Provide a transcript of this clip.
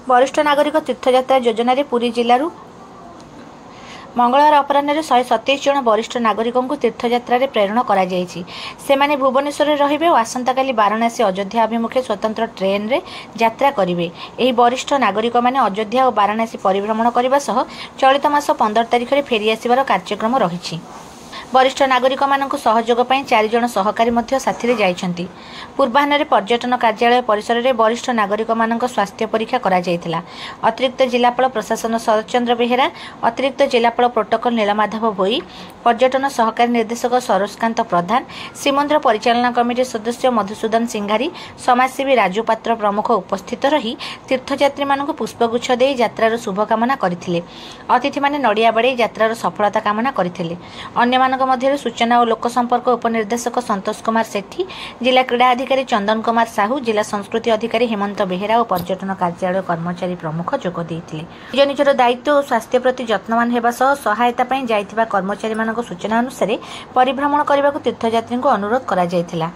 वरिष्ठ नागरिक तीर्थयात्रा योजन पुरी जिलूर मंगलवार अपराह 127 जन वरिष्ठ नागरिकों तीर्थयात्रा प्रेरण कर भुवनेश्वर रे और आसंता वाराणसी अयोध्या अभिमुखे स्वतंत्र ट्रेन रे यात्रा करेंगे। यह वरिष्ठ नागरिक मैंने अयोध्या और वाराणसी परिभ्रमण करने सह चलित मास 15 तारिख में फेरी आसवर कार्यक्रम रही। वरिष्ठ नागरिक मानक सहयोग 4 जन सहकारी साथी जाइछन्ति। पूर्वाह्न पर्यटन कार्यालय परिसर में वरिष्ठ नागरिक मानक स्वास्थ्य परीक्षा करा जायतिला। अतिरिक्त जिलापाल प्रशासन शरचंद्र बेहेरा, अतिरिक्त जिलापाल प्रोटोकॉल नीलमाधव भोई, पर्यटन सहकारी निर्देशक सरोजकांत प्रधान, श्रीमंदिर परिचालना कमिटी सदस्य मधुसूदन सिंघारी, समाजसेवी राजू पात्र प्रमुख उपस्थित रही तीर्थयात्री मानक पुष्पगुच्छ दे यात्रार शुभकामना करथिले। अतिथि माने नड़िया बाड़ी यात्रार सफलता कामना करथिले। अन्य मध्य सूचना और लोकसंपर्क उपनिर्देशक संतोष कुमार सेठी, जिला क्रीड़ा अधिकारी चंदन कुमार साहू, जिला संस्कृति अधिकारी हेमंत बेहेरा और पर्यटन कार्यालय कर्मचारी प्रमुख जोग देइथिले। निज निजर दायित्व और स्वास्थ्य प्रति जत्नवान हेबा सह सहायता पई जाइथिबा कर्मचारी मानक सूचना अनुसार परिभ्रमण करने तीर्थयात्री को अनुरोध करा जायथिला।